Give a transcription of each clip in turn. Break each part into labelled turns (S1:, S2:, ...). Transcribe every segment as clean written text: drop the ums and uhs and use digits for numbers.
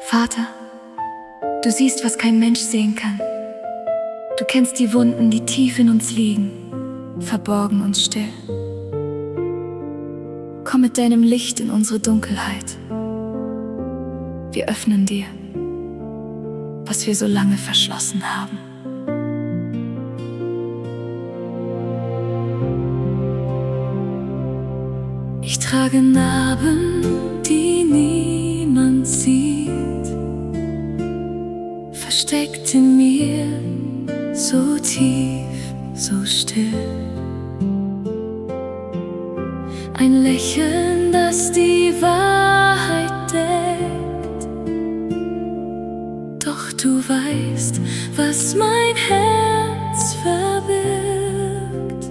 S1: Vater, du siehst, was kein Mensch sehen kann. Du kennst die Wunden, die tief in uns liegen, verborgen und still. Komm mit deinem Licht in unsere Dunkelheit. Wir öffnen dir, was wir so lange verschlossen haben. Ich trage Narben, die niemand sieht, versteckt in mir, so tief, so still. Ein Lächeln, das die Wahrheit deckt. Doch du weißt, was mein Herz verbirgt.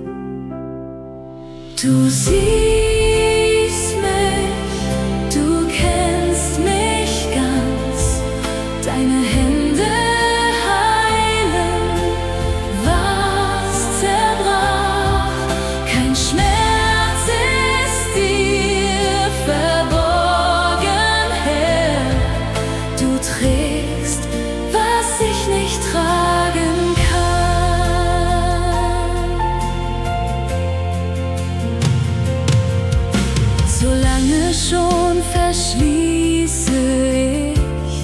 S1: Du siehst mich, du kennst mich ganz. Deine Hände heilen, was zerbrach. Kein Schmerz ist dir verborgen, Herr. Du trägst, was ich nicht tragen kann. So lange schon verschließe ich,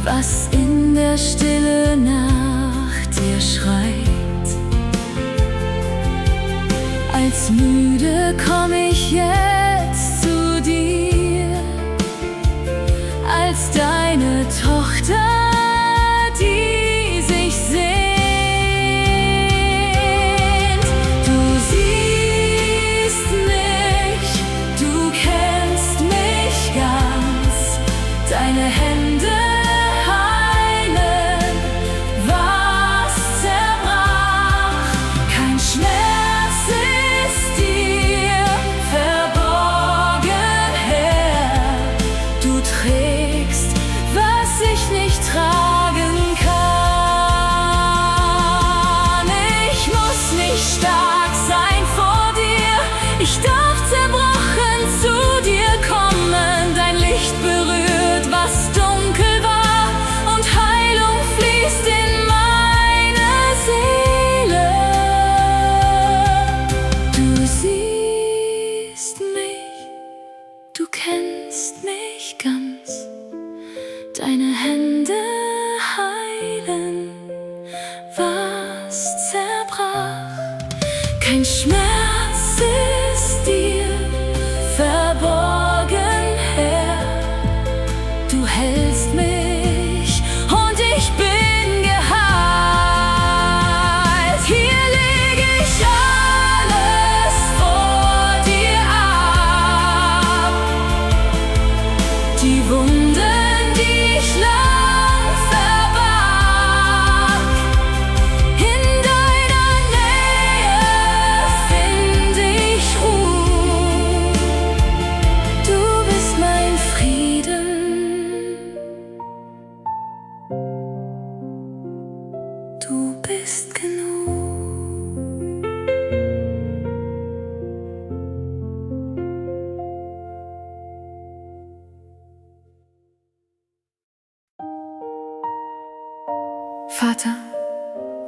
S1: was in der Stille nach dir schreit. Als müde komm ich jetzt zu dir, als deine Tochter, die sich sehnt. Du siehst mich, du kennst mich ganz. Deine Hände heilen, was zerbrach. Kein Schmerz ist dir verborgen, Herr. Du trägst, was ich nicht tragen kann. Ich muss nicht stark sein vor dir, ich darf zerbrochen zu dir kommen. Dein Licht berührt, was dunkel war, und Heilung fließt in meine Seele. Du siehst mich, du kennst mich ganz. Deine Hände heilen, was zerbrach. Kein Schmerz ist dir verborgen, Herr. Du hältst mich und ich bin geheilt. Hier leg ich alles vor dir ab. Die Wunden, die ich lang verbarg. In deiner Nähe find ich Ruhe. Du bist mein Frieden. Du bist genug. Vater,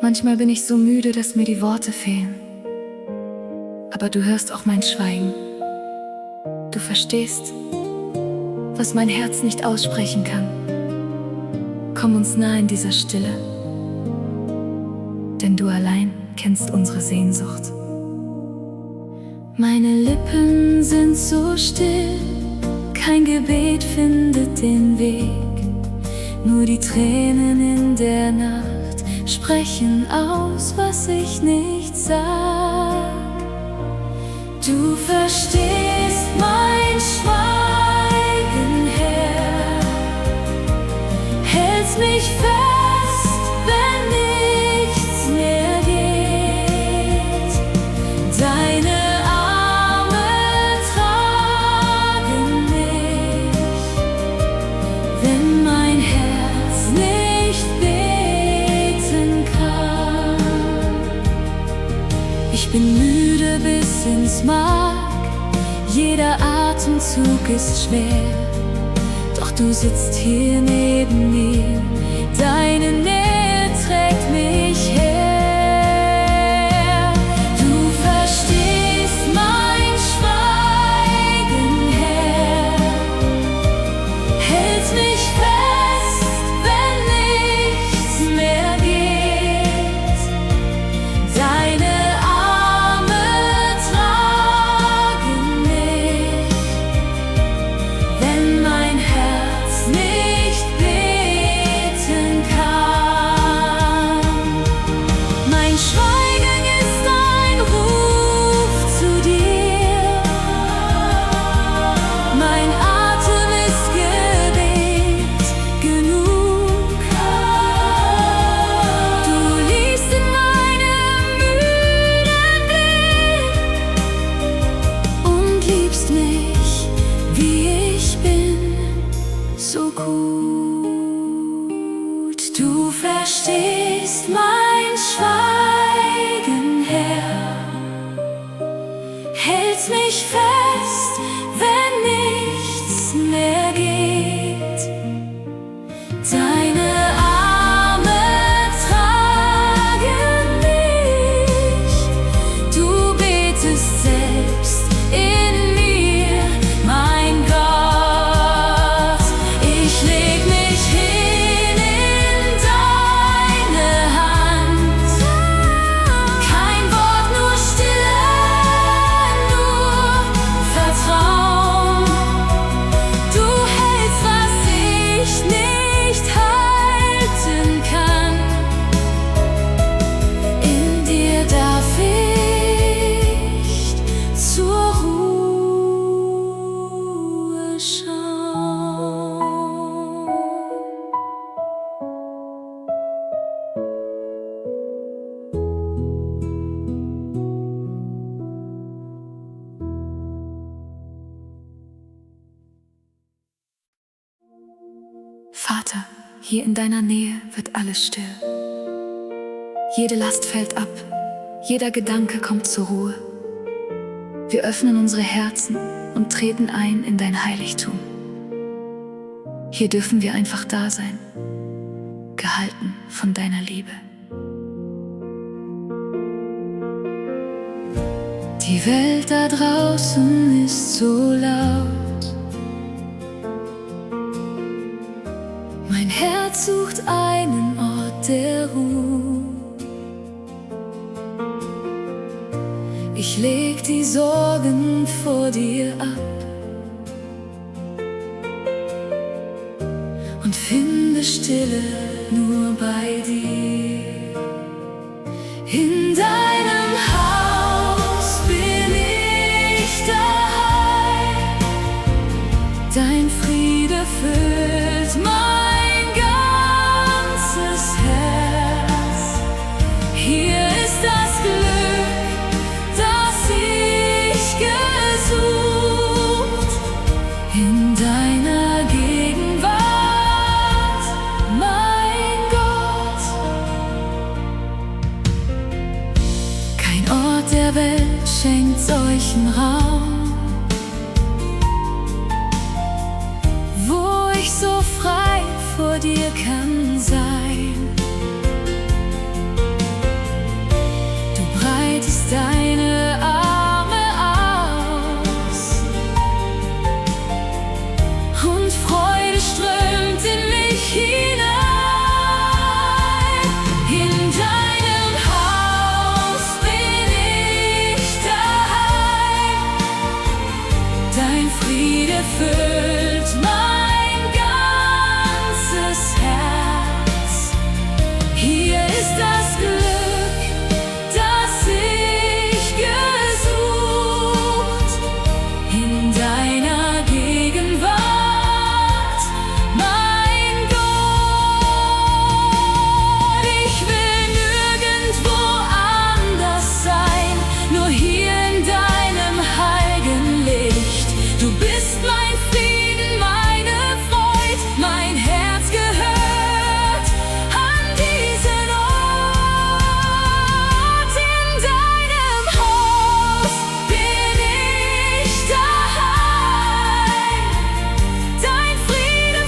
S1: manchmal bin ich so müde, dass mir die Worte fehlen. Aber du hörst auch mein Schweigen. Du verstehst, was mein Herz nicht aussprechen kann. Komm uns nah in dieser Stille, denn du allein kennst unsere Sehnsucht. Meine Lippen sind so still, kein Gebet findet den Weg. Nur die Tränen in der Nacht sprechen aus, was ich nicht sag. Du verstehst mein Schweigen, Herr, hältst mich fest, wenn nichts mehr geht. Deine Arme tragen mich, wenn mein Herz nicht beten kann. Ich bin müde bis ins Mark, jeder Atemzug ist schwer. du sitzt hier neben mir, deine Nähe trägt mich her. Du verstehst mein Schweigen, Herr, hältst mich fest, wenn nichts mehr geht. Deine Arme tragen mich, wenn mein Herz nicht beten kann. Mein Schweigen ist ein Ruf zu dir, mein Atem ist Gebet genug. Du liest in meinem müden Blick und liebst mich, wie ich bin, so gut. Du verstehst mein Schweigen, Herr, hältst mich fest, wenn nichts mehr geht. Deine Arme tragen mich, du betest selbst in mir, mein Gott. Ich leg mich hin in deine Hand, kein Wort, nur Stille, nur Vertrauen. Du hältst, was ich nicht halten kann. In dir darf ich zur Ruhe schauen. Vater, hier in deiner Nähe wird alles still. Jede Last fällt ab, jeder Gedanke kommt zur Ruhe. Wir öffnen unsere Herzen und treten ein in dein Heiligtum. Hier dürfen wir einfach da sein, gehalten von deiner Liebe. Die Welt da draußen ist so laut. Mein Herz sucht einen Ort der Ruhe. Ich leg die Sorgen vor dir ab und finde Stille nur bei dir. In deinem Haus bin ich daheim, dein Friede füllt mein ganzes Herz. Hier ist das Glück, das ich gesucht, in deiner Gegenwart, mein Gott. Kein Ort der Welt schenkt solchen Raum, wo ich so frei vor dir kann sein. Du breitest deine Arme aus und Freude strömt in mich hinein. In deinem Haus bin ich daheim, dein Friede füllt mein ganzes Herz. Hier ist das Glück, das ich gesucht, in deiner Gegenwart, mein Gott. Ich will nirgendwo anders sein, nur hier in deinem heiligen Licht. Du bist mein Frieden, meine Freude, mein Herz gehört an diesen Ort. In deinem Haus bin ich daheim, dein Friede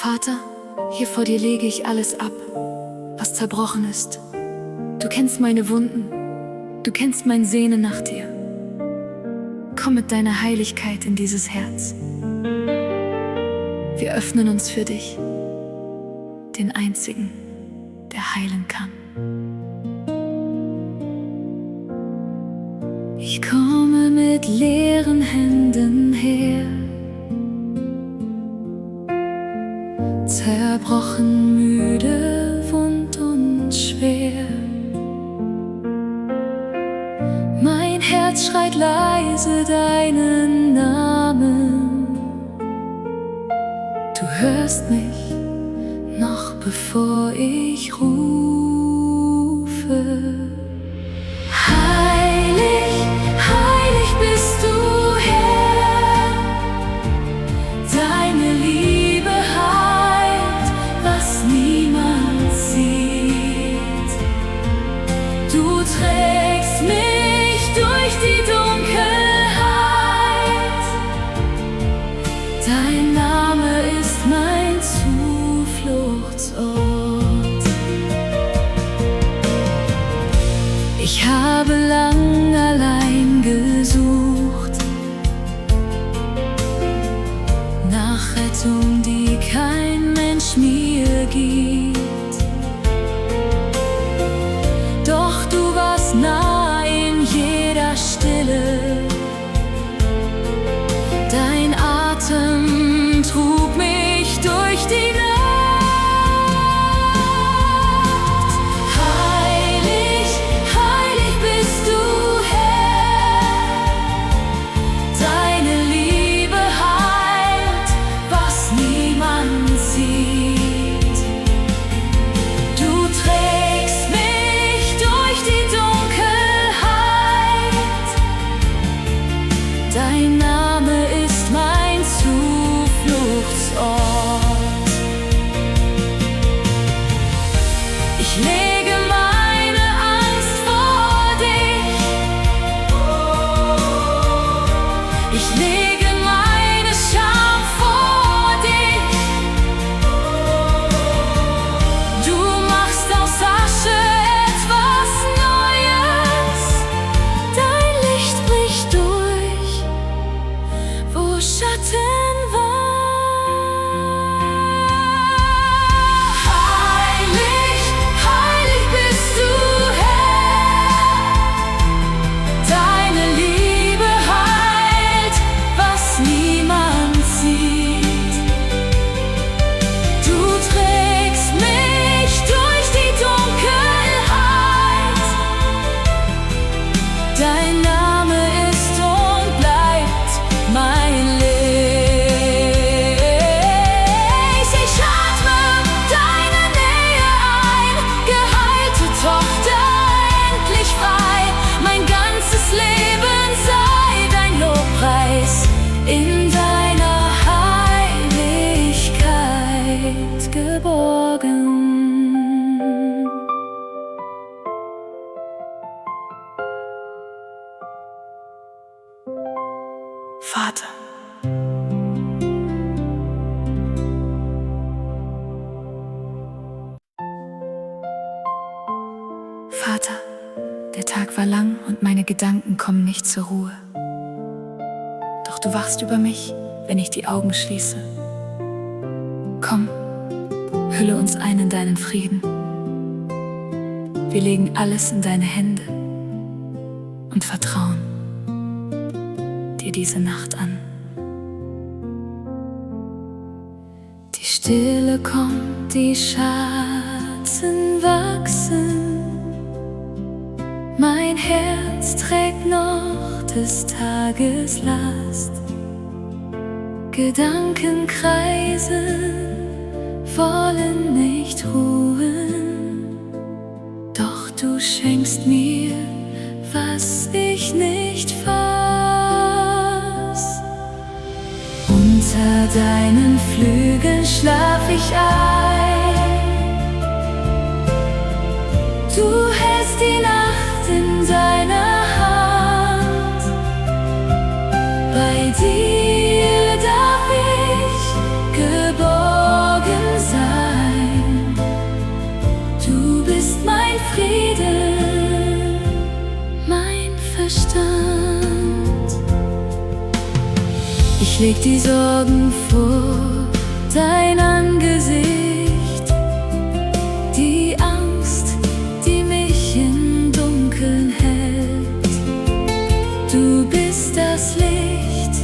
S1: Vater, hier vor dir lege ich alles ab, was zerbrochen ist. Du kennst meine Wunden, du kennst mein Sehnen nach dir. Komm mit deiner Heiligkeit in dieses Herz. Wir öffnen uns für dich, den Einzigen, der heilen kann. Ich komme mit leeren Händen her, zerbrochen, müde, wund und schwer. Mein Herz schreit leise deinen Namen. Du hörst mich noch bevor ich rufe. Heilig, heilig bist du, Herr. Deine Liebe heilt, was niemand sieht. Du trägst mich durch die Dunkelheit. Dein Name ist mein Zufluchtsort. Ich habe lang allein gesucht nach Rettung, die kein Mensch mir gibt. Doch du warst nah in jeder Stille. Dein Atem trug mich durch die Nacht. Heilig, heilig bist du, Herr. Deine Liebe heilt, was niemand sieht. Du trägst mich durch die Dunkelheit. Dein Name ist mein Zufluchtsort. Ich lege meine Angst vor dich. Ich lege meine Scham vor dich. Du machst aus Asche etwas Neues. Dein Licht bricht durch, wo Schatten war. Heilig, heilig bist du, Herr. Deine Liebe heilt, was niemand sieht. Du trägst mich durch die Dunkelheit. Dein Name ist und bleibt mein Licht. Ich atme deine Nähe ein, geheilte Tochter, endlich frei. Mein ganzes Leben sei dein Lobpreis, in deiner Heiligkeit geborgen. Vater, Vater, der Tag war lang und meine Gedanken kommen nicht zur Ruhe. Doch du wachst über mich, wenn ich die Augen schließe. Komm, hülle uns ein in deinen Frieden. Wir legen alles in deine Hände und vertrauen dir diese Nacht an. Die Stille kommt, die Schatten wachsen. Mein Herz trägt noch des Tages Last. Gedanken kreisen, wollen nicht ruhen. Doch du schenkst mir, was ich nicht fass. Unter deinen Flügeln schlaf ich ein. Du hältst die Nacht in deiner Hand. Bei dir darf ich geborgen Ich leg die Sorgen vor dein Angesicht, die Angst, die mich im Dunkeln hält. Du bist das Licht,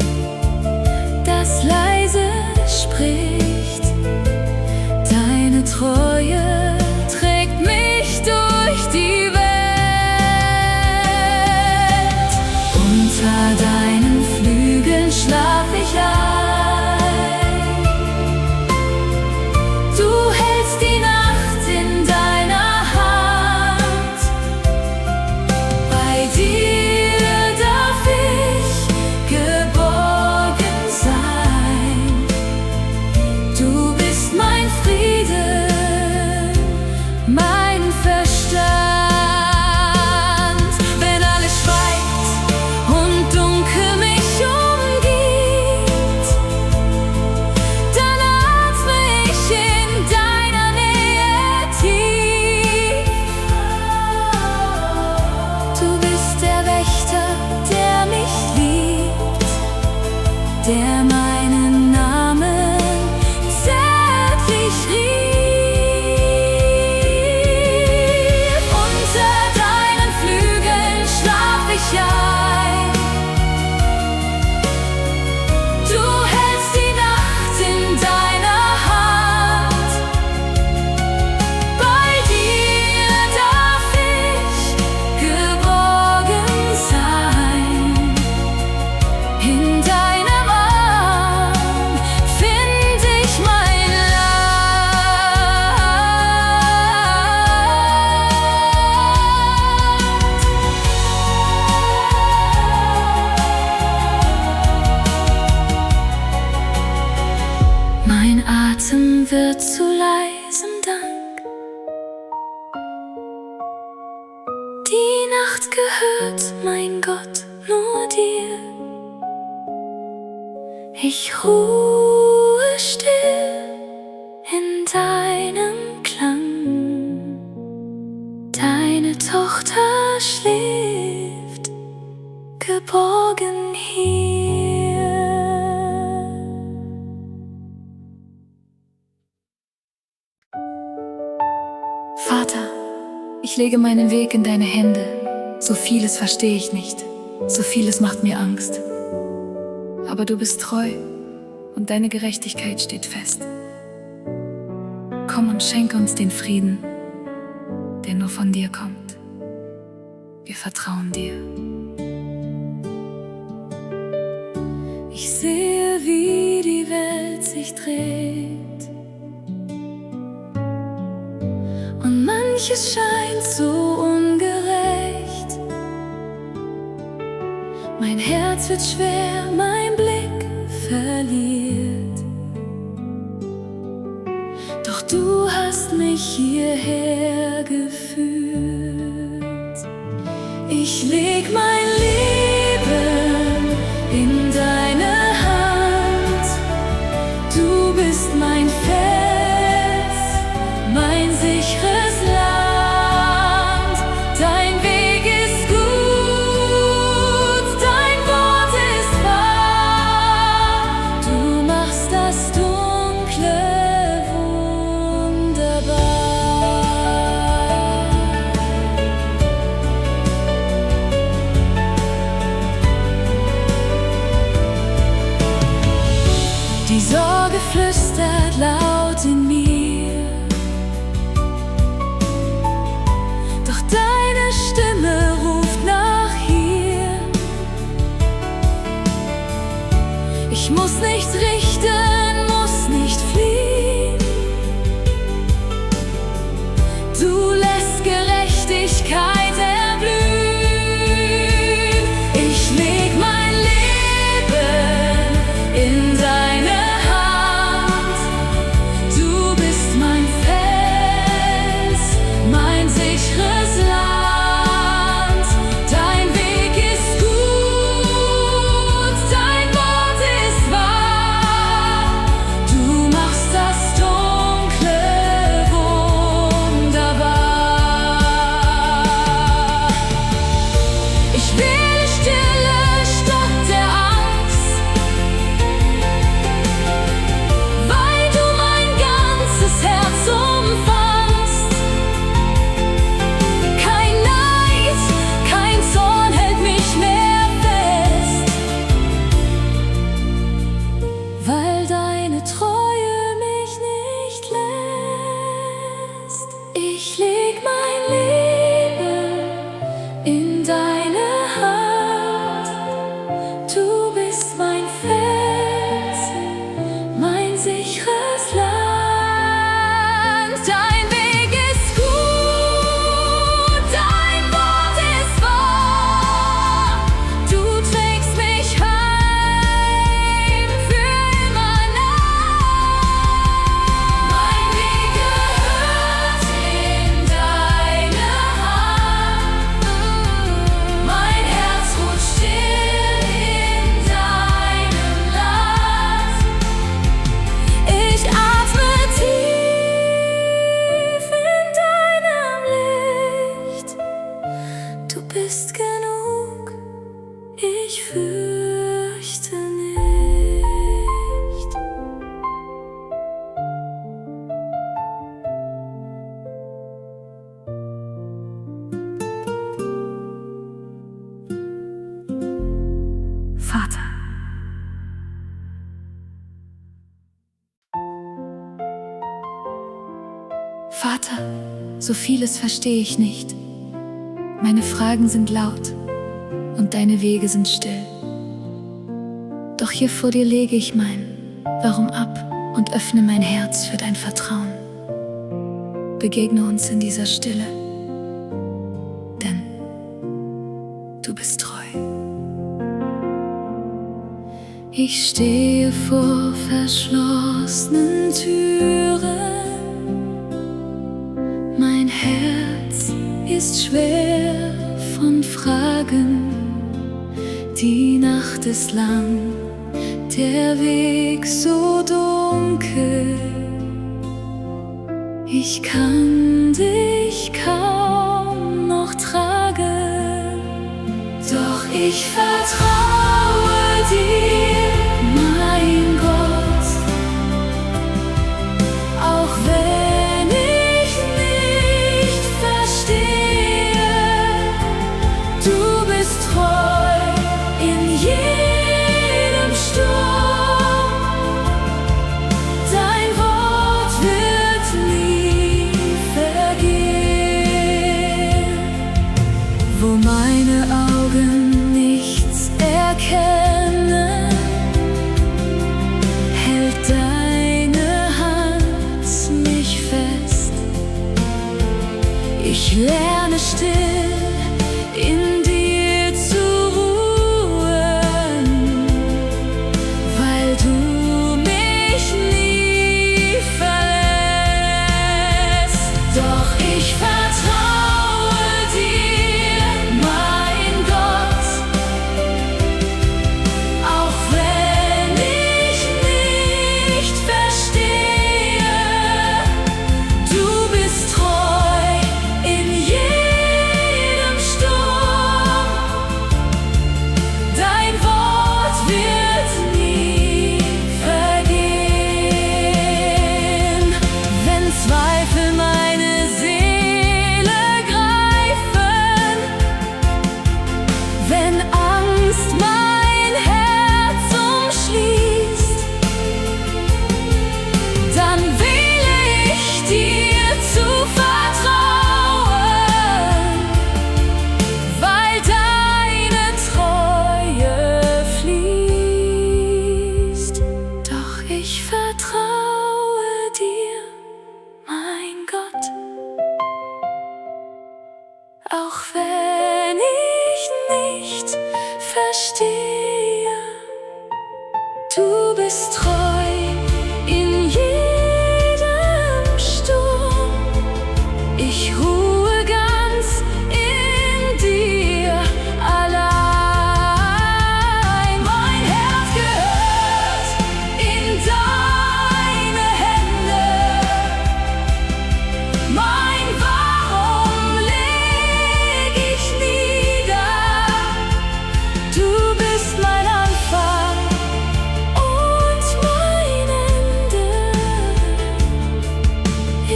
S1: das leise spricht. Deine Treue trägt mich durch die Welt. Unter deinen Flügeln schlaf ich ein. Du hältst die Nacht in deiner Hand. Bei dir darf ich geborgen sein. Du bist mein Friede, mein Verstand. Wenn alles schweigt und Dunkel mich umgibt, dann atme ich in deiner Nähe tief. Du bist der Wächter, der mich liebt, der meinen Namen zärtlich rief. Unter deinen Flügeln schlaf ich ein. Du hältst die Nacht in deiner Hand. Bei dir darf ich geborgen sein. In deinem Arm find ich mein Land. Mein Atem wird zu leisem Dank. Die Nacht gehört, mein Gott, nur dir. Ich ruhe still in deinem Klang. Deine Tochter schläft geborgen hier. Vater, ich lege meinen Weg in deine Hände. So vieles verstehe ich nicht, so vieles macht mir Angst. Aber du bist treu und deine Gerechtigkeit steht fest. Komm und schenke uns den Frieden, der nur von dir kommt. Wir vertrauen dir. Ich sehe, wie die Welt sich dreht. Und manches scheint so ungerecht. Mein Herz wird schwer, mein Blick verliert. Doch du hast mich hierher geführt. Ich leg mein Leben in deine Hand. Du bist mein Fels, mein sicheres Land. Dein Weg ist gut, dein Wort ist wahr. Du machst das Dunkle wunderbar. Die Sorge flüstert laut in mir, doch deine Stimme ruft nach hier. Ich muss nicht richten, muss nicht fliehen. Du lässt Gerechtigkeit erblühen. Ich leg mein Leben in deine Hand. Du bist mein Fels, mein sicheres Land. Dein Weg ist gut, dein Wort ist wahr. Du machst das Dunkle wunderbar. Ich will die Stille statt der Angst. Vater, so vieles verstehe ich nicht. Meine Fragen sind laut und deine Wege sind still. Doch hier vor dir lege ich mein Warum ab und öffne mein Herz für dein Vertrauen. Begegne uns in dieser Stille, denn du bist treu. Ich stehe vor verschlossenen Türen. Mein Herz ist schwer von Fragen. Die Nacht ist lang, der Weg so dunkel. Ich kann dich kaum noch tragen, doch ich vertraue dir, mein Gott, auch wenn ich nicht verstehe. Du bist treu in jedem Sturm, dein Wort wird nie vergehen. Wo meine Augen nichts erkennen, hält deine Hand mich fest. Ich lerne still in dir zu ruhen, weil du mich nie verlässt. Doch ich vertraue dir, mein Gott, auch wenn ich nicht verstehe. Du bist treu in jedem Sturm, dein Wort wird nie vergehen. Wenn Zweifel meine Seele greifen, wenn Angst mein Herz umschließt, dann wähle ich dir zu vertrauen, weil deine Treue fließt. Doch ich vertraue dir, mein Gott, auch wenn ich nicht verstehe. Du bist treu in jedem Sturm. Ich ruhe ganz in dir allein. Mein Herz gehört in deine Hände. Mein Warum leg ich nieder. Du bist mein Anfang und mein Ende.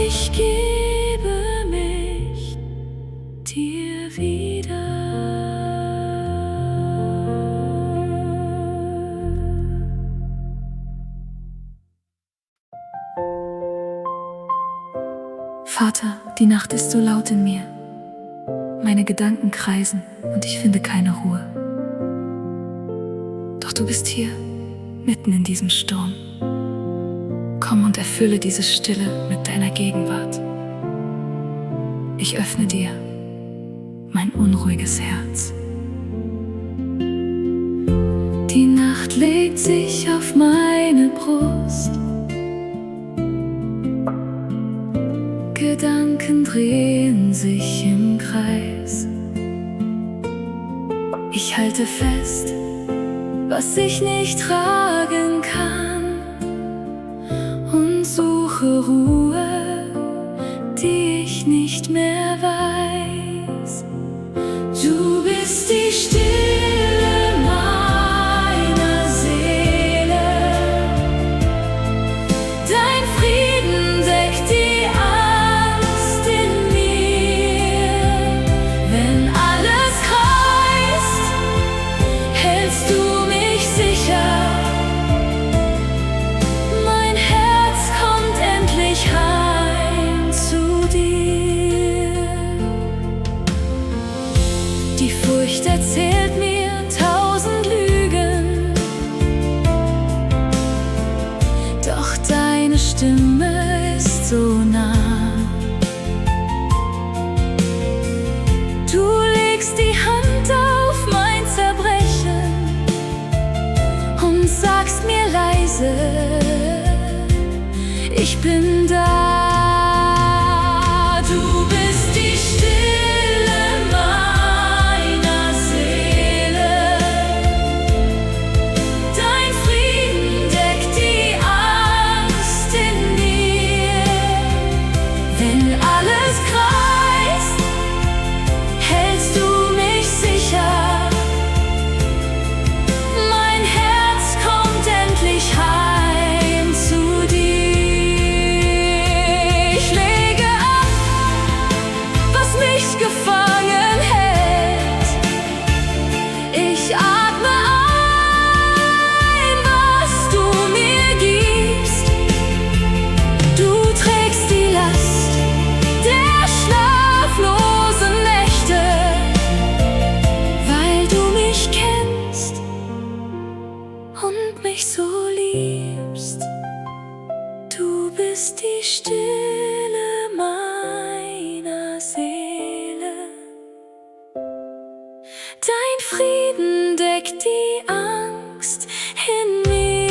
S1: Ich gebe mich dir wieder. Vater, die Nacht ist so laut in mir. Meine Gedanken kreisen und ich finde keine Ruhe. Doch du bist hier, mitten in diesem Sturm. Komm und erfülle diese Stille mit deiner Gegenwart. Ich öffne dir mein unruhiges Herz. Die Nacht legt sich auf meine Brust. Gedanken drehen sich im Kreis. Ich halte fest, was ich nicht tragen kann, und suche Ruhe, die ich nicht mehr weiß. Du bist die Stille meiner Seele. Dein Frieden deckt die Angst in mir. Wenn alles kreist, hältst du mich sicher. Mein Herz kommt endlich heim zu Stimme ist so nah. Du legst die Hand auf mein Zerbrechen und sagst mir leise, ich bin da. Du bist die Stille meiner Seele. Dein Frieden deckt die Angst in mir. Wenn alles kreist, hältst du mich sicher. Mein Herz kommt endlich heim zu dir. Ich lege ab, was mich gefangen hält. Ich atme ein, was du mir gibst. Du trägst die Last der schlaflosen Nächte, weil du mich kennst und mich so liebst. Du bist die Stille meiner Seele. Dein Frieden deckt die Angst in mir.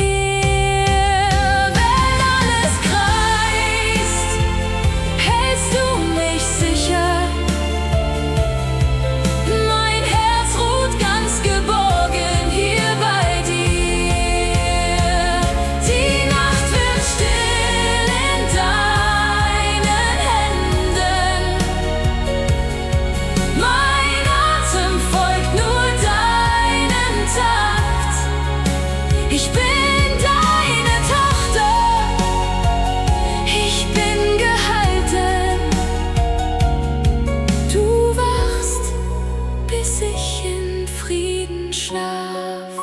S1: Wenn alles kreist, hältst du mich sicher. Mein Herz ruht ganz geborgen hier bei dir. Die Nacht wird still in deinen Händen. Mein Atem folgt nur deinem Takt. Ich bin deine Tochter, ich bin gehalten. Du wachst, bis ich in Frieden schlaf.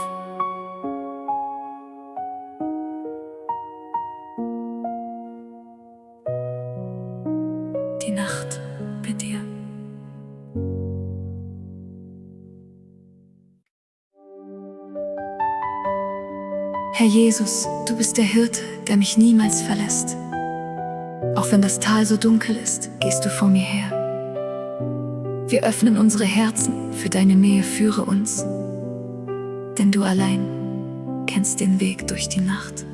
S1: Die Nacht bei dir. Herr Jesus, du bist der Hirte, der mich niemals verlässt. Auch wenn das Tal so dunkel ist, gehst du vor mir her. Wir öffnen unsere Herzen, für deine Nähe führe uns, denn du allein kennst den Weg durch die Nacht.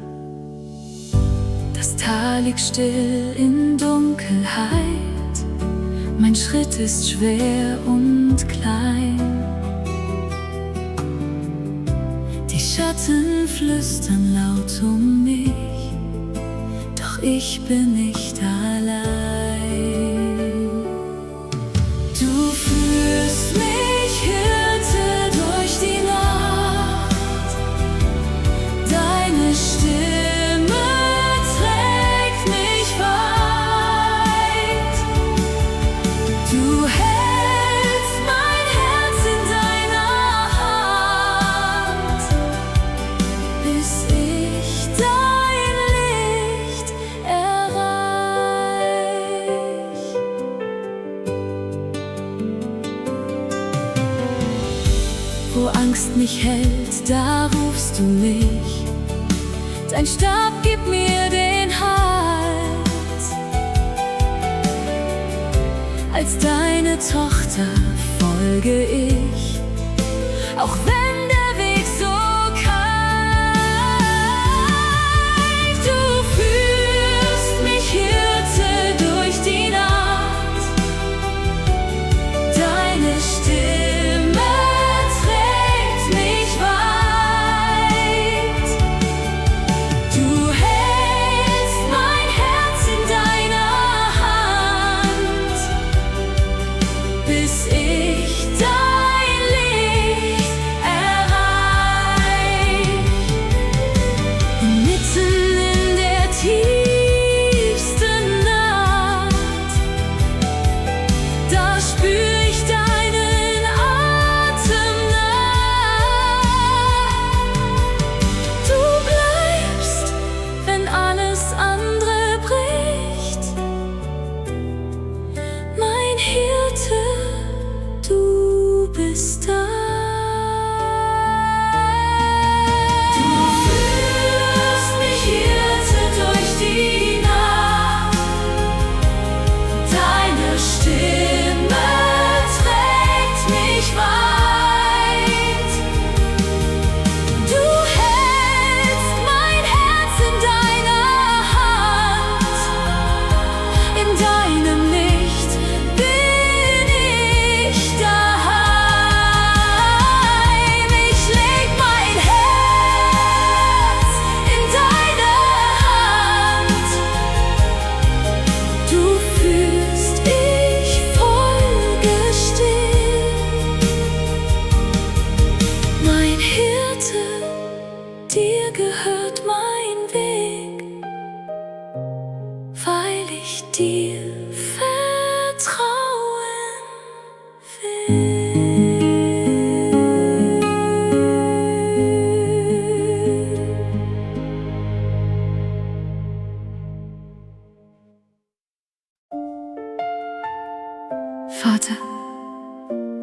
S1: Das Tal liegt still in Dunkelheit, mein Schritt ist schwer und klein. Die Schatten flüstern laut um mich, doch ich bin nicht allein. Du führst mich, Hirte, durch die Nacht. Deine Stimme trägt mich weit. Du hältst mein Herz in deiner Hand, bis ich dein Licht erreich. Wo Angst mich hält, da rufst du mich. Dein Stab gibt mir den Halt. Als deine Tochter folge ich, auch wenn der Weg so kalt. Du führst mich, Hirte, durch die Nacht. Deine Stimme trägt mich weit. Du hältst mein Herz in deiner Hand, bis ich dein Licht erreich.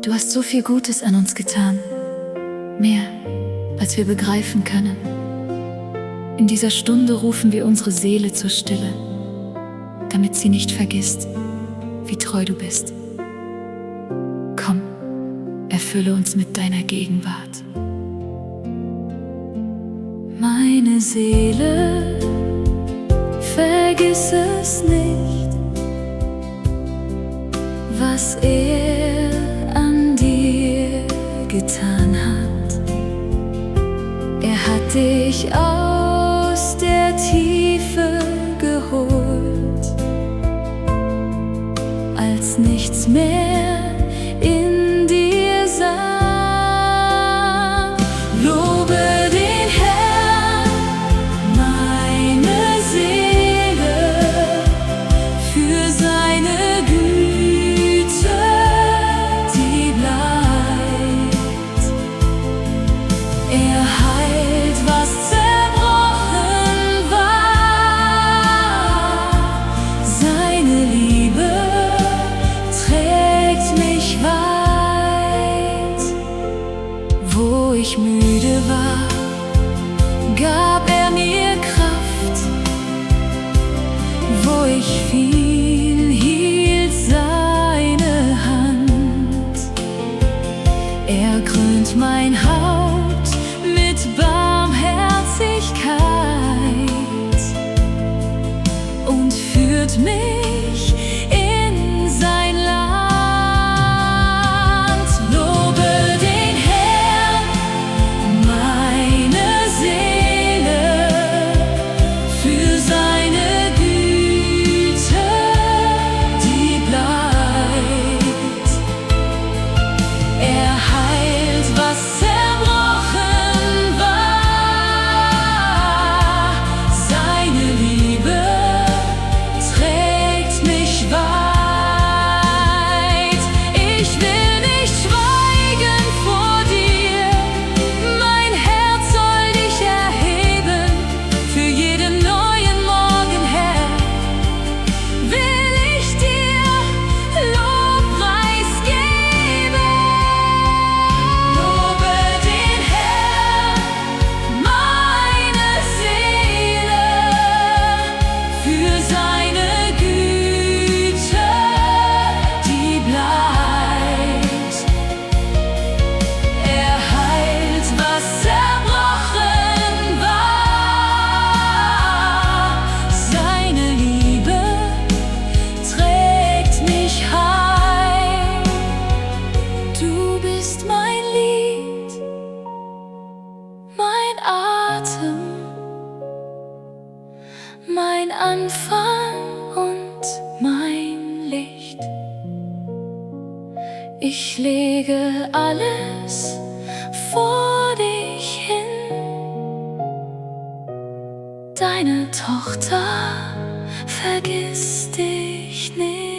S1: Du hast so viel Gutes an uns getan, mehr als wir begreifen können. In dieser Stunde rufen wir unsere Seele zur Stille, damit sie nicht vergisst, wie treu du bist. Komm, erfülle uns mit deiner Gegenwart. Meine Seele, vergiss es nicht, was er an dir getan hat. Er hat dich aus der Tiefe geholt, als nichts mehr in dir sah. Lobe den Herrn, meine Seele, für seine Güte, die bleibt. Er heilt, was zerbrochen war. Seine Liebe trägt mich weit. Wo ich müde war, gab er mir Kraft. Wo ich fiel, hielt seine Hand. Er krönt mein Haupt mit Barmherzigkeit und führt mich in sein Land. Lobe den Herrn, meine Seele, für seine Güte, die bleibt. Er heilt, was zerbrochen war. Seine Liebe trägt mich weit. Ich will nicht schweigen vor dir, mein Herz soll dich erheben. Für jeden neuen Morgen, Herr, will ich dir Lobpreis geben. Lobe den Herrn, meine Seele, für seine Güte, die bleibt. Er heilt, was zerbrochen war. Seine Liebe trägt mich heim. Du bist mein Lied, mein Atem, mein Anfang und mein Licht. Ich lege alles vor dich hin. Deine Tochter, vergiss dich nicht.